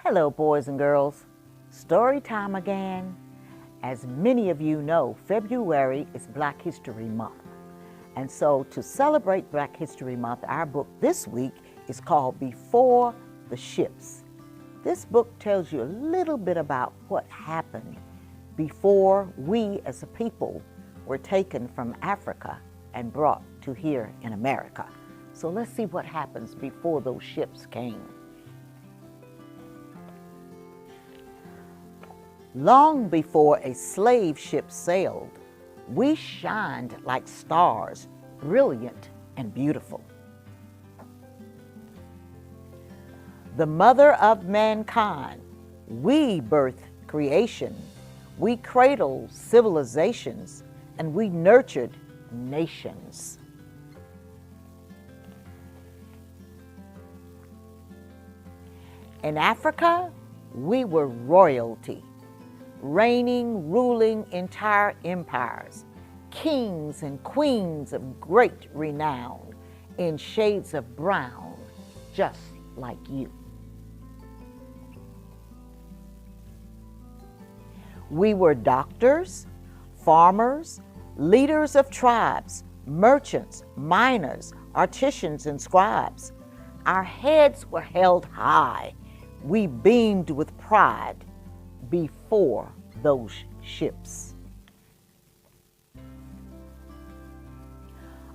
Hello, boys and girls. Story time again. As many of you know, February is Black History Month. And so to celebrate Black History Month, our book this week is called Before the Ships. This book tells you a little bit about what happened before we as a people were taken from Africa and brought to here in America. So let's see what happens before those ships came. Long before a slave ship sailed, we shined like stars, brilliant and beautiful. The mother of mankind, we birthed creation, we cradled civilizations, and we nurtured nations. In Africa, we were royalty, reigning, ruling entire empires, kings and queens of great renown, in shades of brown, just like you. We were doctors, farmers, leaders of tribes, merchants, miners, artisans, and scribes. Our heads were held high. We beamed with pride before those ships.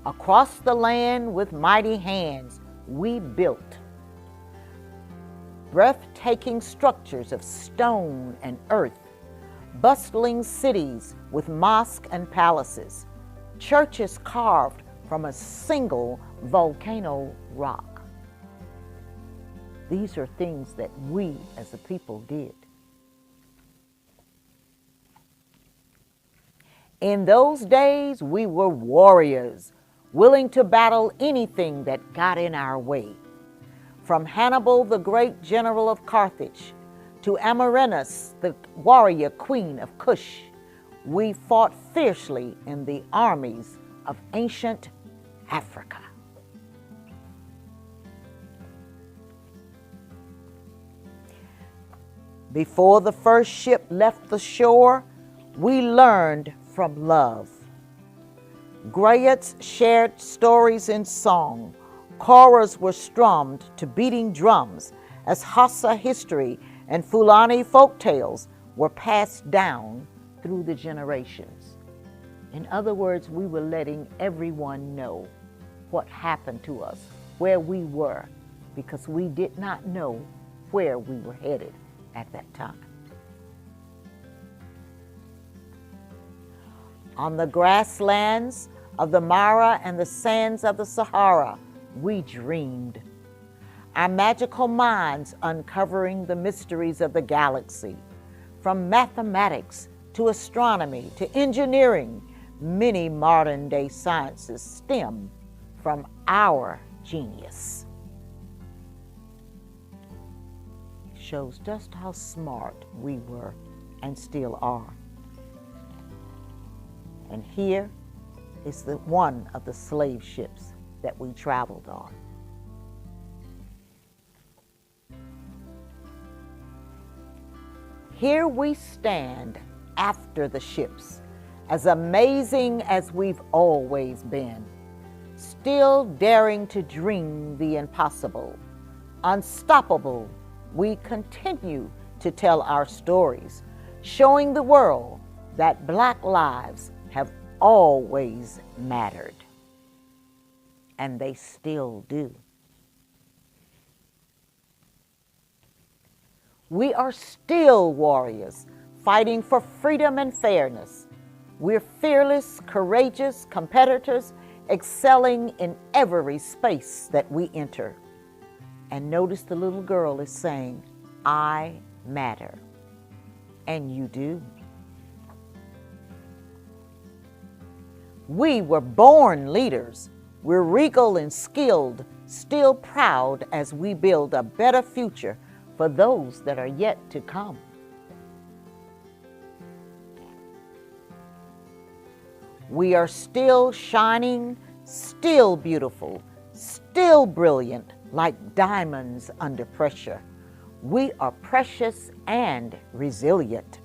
Across the land with mighty hands, we built breathtaking structures of stone and earth, bustling cities with mosques and palaces, churches carved from a single volcano rock. These are things that we as a people did. In those days, we were warriors, willing to battle anything that got in our way. From Hannibal, the great general of Carthage, to Amerinus, the warrior queen of Kush, we fought fiercely in the armies of ancient Africa. Before the first ship left the shore, we learned from love. Griots shared stories in song. Choruses were strummed to beating drums as Hausa history and Fulani folktales were passed down through the generations. In other words, we were letting everyone know what happened to us, where we were, because we did not know where we were headed at that time. On the grasslands of the Mara and the sands of the Sahara, we dreamed. Our magical minds uncovering the mysteries of the galaxy. From mathematics to astronomy to engineering, many modern-day sciences stem from our genius. It shows just how smart we were and still are. And here is one of the slave ships that we traveled on. Here we stand after the ships, as amazing as we've always been, still daring to dream the impossible. Unstoppable, we continue to tell our stories, showing the world that Black lives have always mattered, and they still do. We are still warriors, fighting for freedom and fairness. We're fearless, courageous competitors, excelling in every space that we enter. And notice the little girl is saying, I matter. And you do. We were born leaders. We're regal and skilled, still proud as we build a better future for those that are yet to come. We are still shining, still beautiful, still brilliant, like diamonds under pressure. We are precious and resilient.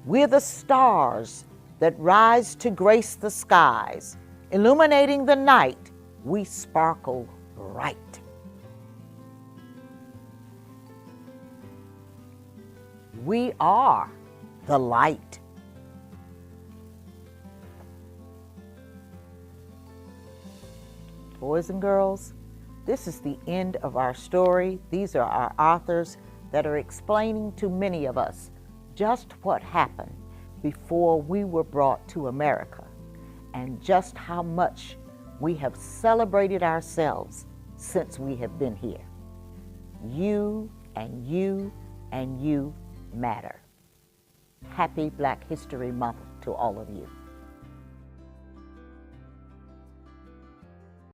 We're the stars that rise to grace the skies. Illuminating the night, we sparkle bright. We are the light. Boys and girls, this is the end of our story. These are our authors that are explaining to many of us just what happened before we were brought to America and just how much we have celebrated ourselves since we have been here. You and you and you matter. Happy Black History Month to all of you.